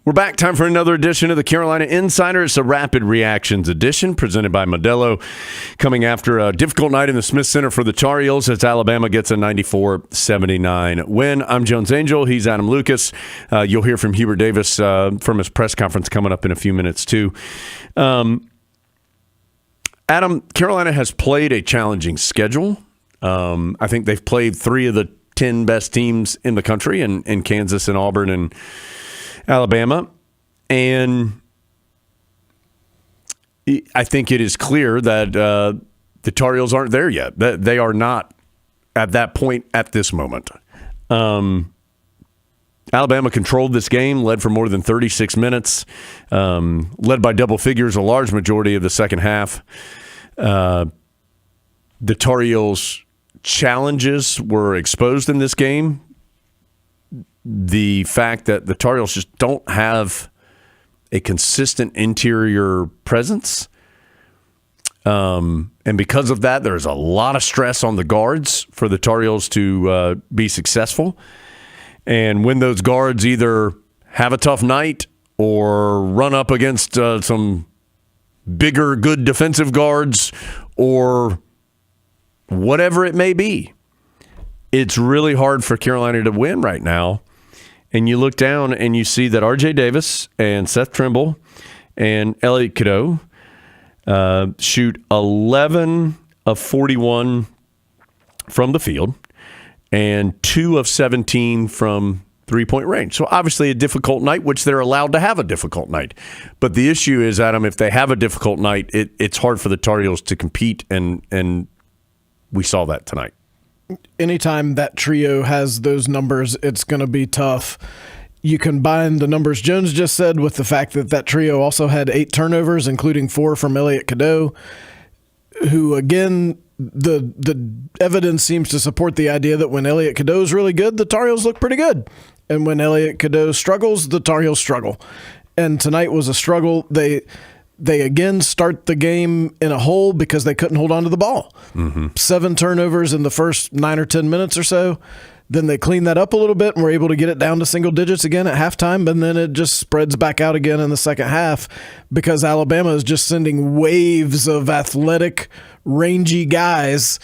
We're back. Time for another edition of the Carolina Insider. It's a rapid reactions edition presented by Modelo, coming after a difficult night in the Smith Center for the Tar Heels as Alabama gets a 94-79 win. I'm Jones Angell. He's Adam Lucas. You'll hear from Hubert Davis from his press conference coming up in a few minutes, too. Adam, Carolina has played a challenging schedule. I think they've played 3 of the 10 best teams in the country in Kansas and Auburn and Alabama, and I think it is clear that the Tar Heels aren't there yet. They are not at that point at this moment. Alabama controlled this game, led for more than 36 minutes, led by double figures a large majority of the second half. The Tar Heels' challenges were exposed in this game. The fact that the Tar Heels just don't have a consistent interior presence. And because of that, there's a lot of stress on the guards for the Tar Heels to be successful. And when those guards either have a tough night or run up against some bigger, good defensive guards or whatever it may be, it's really hard for Carolina to win right now. And you look down and you see that R.J. Davis and Seth Trimble and Elliot Cadeau shoot 11 of 41 from the field and 2 of 17 from three-point range. So obviously a difficult night, which they're allowed to have a difficult night. But the issue is, Adam, if they have a difficult night, it's hard for the Tar Heels to compete, and we saw that tonight. Anytime that trio has those numbers, it's going to be tough. You combine the numbers Jones just said with the fact that that trio also had 8 turnovers, including 4 from Elliot Cadeau, who, again, the evidence seems to support the idea that when Elliot Cadeau is really good, the Tar Heels look pretty good. And when Elliot Cadeau struggles, the Tar Heels struggle. And tonight was a struggle. They again start the game in a hole because they couldn't hold on to the ball. 7 turnovers in the first 9 or 10 minutes or so. Then they clean that up a little bit and were able to get it down to single digits again at halftime, but then it just spreads back out again in the second half because Alabama is just sending waves of athletic, rangy guys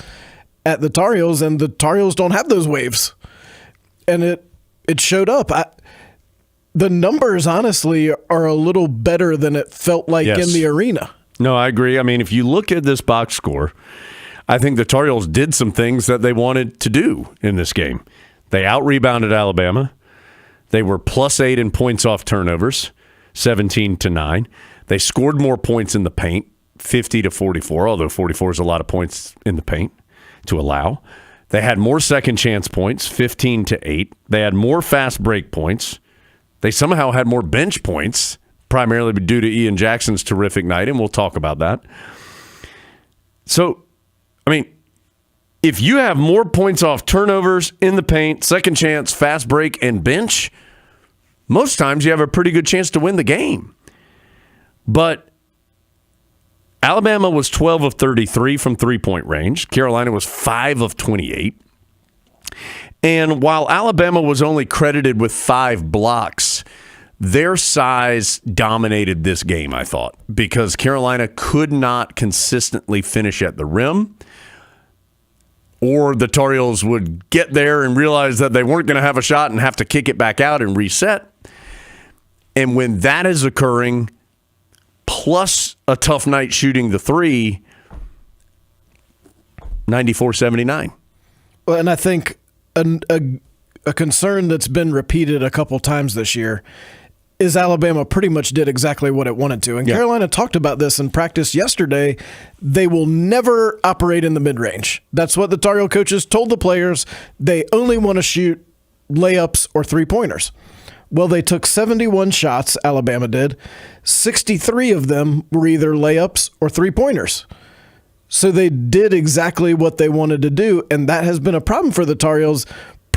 at the Tar Heels, and the Tar Heels don't have those waves. And it showed up. The numbers, honestly, are a little better than it felt like in the arena. No, I agree. I mean, if you look at this box score, I think the Tar Heels did some things that they wanted to do in this game. They out-rebounded Alabama. They were +8 in points off turnovers, 17-9. They scored more points in the paint, 50-44, although 44 is a lot of points in the paint to allow. They had more second chance points, 15-8. They had more fast break points. They somehow had more bench points, primarily due to Ian Jackson's terrific night, and we'll talk about that. So, I mean, if you have more points off turnovers in the paint, second chance, fast break, and bench, most times you have a pretty good chance to win the game. But Alabama was 12 of 33 from three-point range. Carolina was 5 of 28. And while Alabama was only credited with 5 blocks, their size dominated this game, I thought, because Carolina could not consistently finish at the rim, or the Tar Heels would get there and realize that they weren't going to have a shot and have to kick it back out and reset. And when that is occurring, plus a tough night shooting the 3, 94-79. Well, and I think a concern that's been repeated a couple times this year is Alabama pretty much did exactly what it wanted to. And Carolina talked about this in practice yesterday. They will never operate in the mid-range. That's what the Tar Heel coaches told the players. They only want to shoot layups or three-pointers. Well, they took 71 shots, Alabama did. 63 of them were either layups or three-pointers. So they did exactly what they wanted to do, and that has been a problem for the Tar Heels.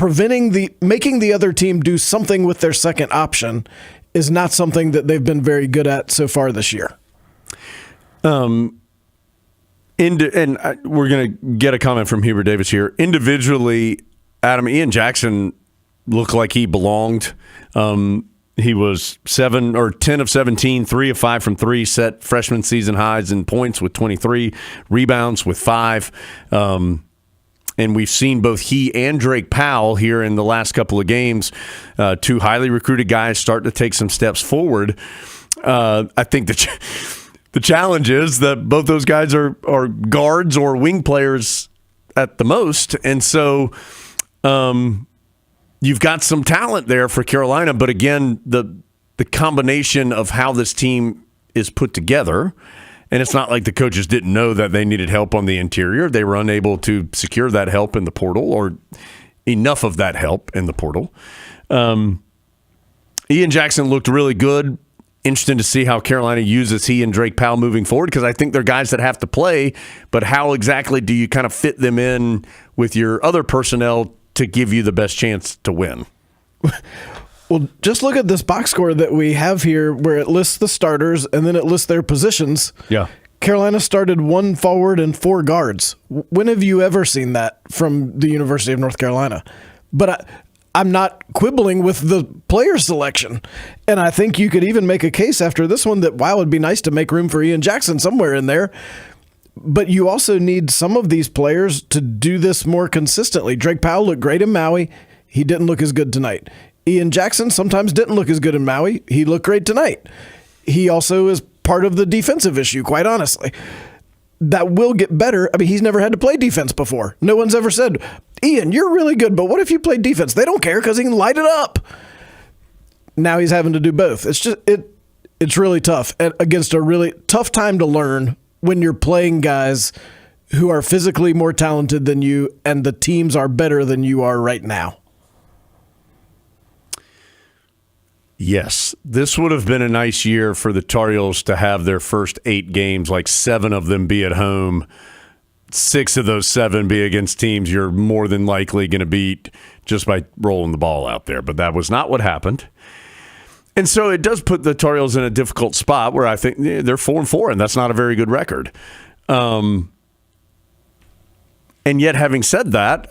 Making the other team do something with their second option is not something that they've been very good at so far this year. And we're going to get a comment from Hubert Davis here. Individually, Adam, Ian Jackson looked like he belonged. He was 10 of 17, 3 of 5 from 3, set freshman season highs in points with 23, rebounds with 5. And we've seen both he and Drake Powell here in the last couple of games, two highly recruited guys start to take some steps forward. I think the challenge is that both those guys are guards or wing players at the most. And so you've got some talent there for Carolina. But again, the combination of how this team is put together, and it's not like the coaches didn't know that they needed help on the interior. They were unable to secure that help in the portal, or enough of that help in the portal. Ian Jackson looked really good. Interesting to see how Carolina uses he and Drake Powell moving forward, because I think they're guys that have to play, but how exactly do you kind of fit them in with your other personnel to give you the best chance to win? Well, just look at this box score that we have here where it lists the starters and then it lists their positions. Yeah. Carolina started 1 forward and 4 guards. When have you ever seen that from the University of North Carolina? But I'm not quibbling with the player selection. And I think you could even make a case after this one that, wow, it'd be nice to make room for Ian Jackson somewhere in there. But you also need some of these players to do this more consistently. Drake Powell looked great in Maui. He didn't look as good tonight. Ian Jackson sometimes didn't look as good in Maui. He looked great tonight. He also is part of the defensive issue, quite honestly. That will get better. I mean, he's never had to play defense before. No one's ever said, Ian, you're really good, but what if you played defense? They don't care because he can light it up. Now he's having to do both. It's really tough against a really tough time to learn when you're playing guys who are physically more talented than you and the teams are better than you are right now. Yes, this would have been a nice year for the Tar Heels to have their first 8 games, like 7 of them be at home, 6 of those 7 be against teams you're more than likely going to beat just by rolling the ball out there. But that was not what happened. And so it does put the Tar Heels in a difficult spot where I think they're 4-4, and that's not a very good record. And yet, having said that,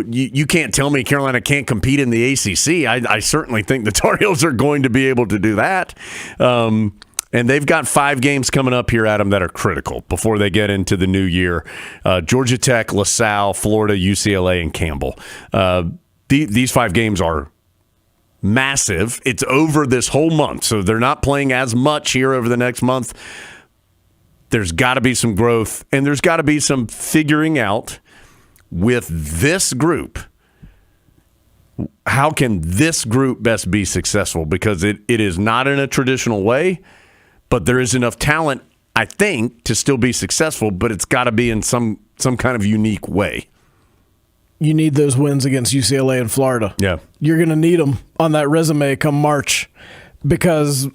you can't tell me Carolina can't compete in the ACC. I certainly think the Tar Heels are going to be able to do that. And they've got 5 games coming up here, Adam, that are critical before they get into the new year. Georgia Tech, LaSalle, Florida, UCLA, and Campbell. These 5 games are massive. It's over this whole month, so they're not playing as much here over the next month. There's got to be some growth, and there's got to be some figuring out with this group. How can this group best be successful? Because it is not in a traditional way, but there is enough talent, I think, to still be successful, but it's got to be in some kind of unique way. You need those wins against UCLA and Florida. Yeah. You're going to need them on that resume come March, because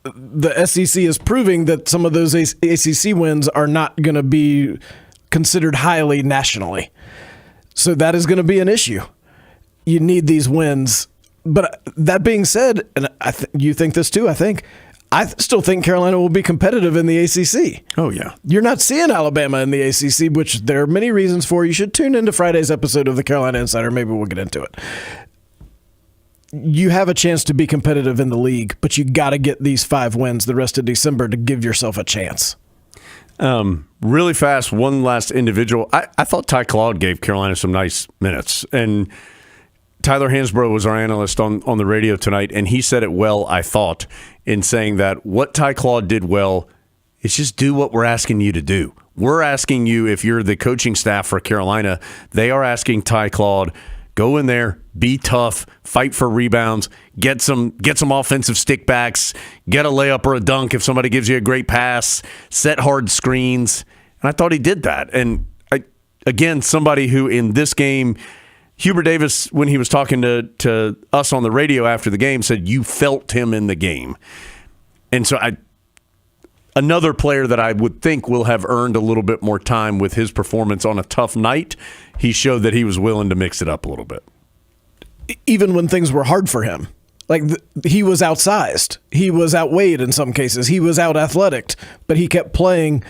the SEC is proving that some of those ACC wins are not going to be considered highly nationally. So that is going to be an issue. You need these wins. But that being said, and you think this too, I still think Carolina will be competitive in the ACC. Oh, yeah. You're not seeing Alabama in the ACC, which there are many reasons for. You should tune into Friday's episode of the Carolina Insider. Maybe we'll get into it. You have a chance to be competitive in the league, but you got to get these 5 wins the rest of December to give yourself a chance. Really fast, one last individual. I thought Ty Claude gave Carolina some nice minutes. And Tyler Hansbrough was our analyst on the radio tonight, and he said it well, I thought, in saying that what Ty Claude did well is just do what we're asking you to do. We're asking you, if you're the coaching staff for Carolina, they are asking Ty Claude, go in there, be tough, fight for rebounds, get some offensive stickbacks, get a layup or a dunk if somebody gives you a great pass, set hard screens. And I thought he did that. And again, somebody who in this game, Hubert Davis, when he was talking to us on the radio after the game, said you felt him in the game. And so another player that I would think will have earned a little bit more time with his performance on a tough night, he showed that he was willing to mix it up a little bit. Even when things were hard for him. Like, he was outsized. He was outweighed in some cases. He was out-athletic, but he kept playing.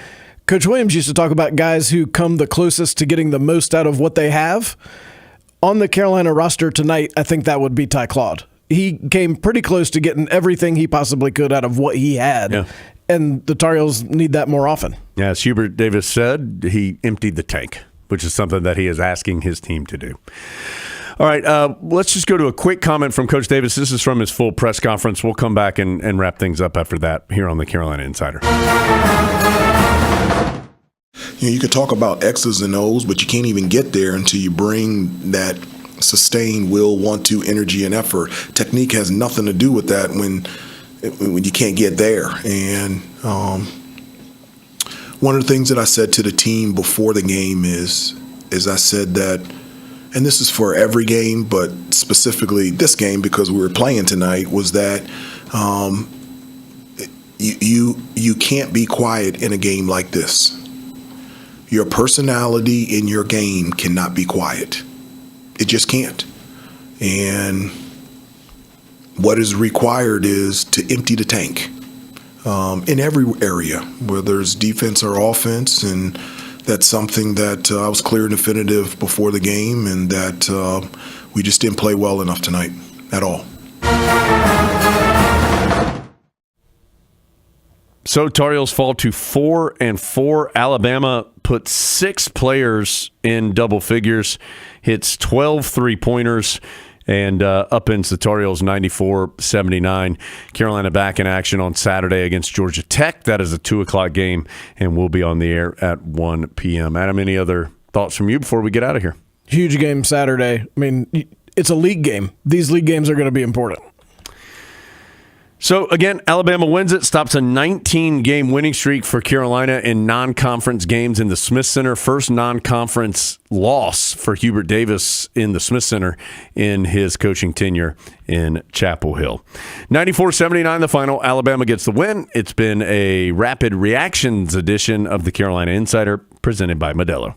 Coach Williams used to talk about guys who come the closest to getting the most out of what they have. On the Carolina roster tonight, I think that would be Ty Claude. he came pretty close to getting everything he possibly could out of what he had. Yeah. And the Tar Heels need that more often. Yeah, as Hubert Davis said, he emptied the tank, which is something that he is asking his team to do. All right, let's just go to a quick comment from Coach Davis. This is from his full press conference. We'll come back and wrap things up after that here on the Carolina Insider. You can talk about X's and O's, but you can't even get there until you bring that sustained will, want to, energy, and effort. Technique has nothing to do with that when you can't get there. And one of the things that I said to the team before the game is I said that, and this is for every game, but specifically this game because we were playing tonight, was that you can't be quiet in a game like this. Your personality in your game cannot be quiet. It just can't. And what is required is to empty the tank in every area, whether it's defense or offense. And that's something that I was clear and definitive before the game, and that we just didn't play well enough tonight at all. So Tar Heels fall to 4-4. Alabama put 6 players in double figures, hits 12 three-pointers, and upends the Tar Heels 94-79. Carolina back in action on Saturday against Georgia Tech. That is a 2 o'clock game, and we'll be on the air at 1 p.m. Adam, any other thoughts from you before we get out of here? Huge game Saturday. I mean, it's a league game. These league games are going to be important. So, again, Alabama wins it, stops a 19-game winning streak for Carolina in non-conference games in the Smith Center. First non-conference loss for Hubert Davis in the Smith Center in his coaching tenure in Chapel Hill. 94-79 the final. Alabama gets the win. It's been a rapid reactions edition of the Carolina Insider presented by Modelo.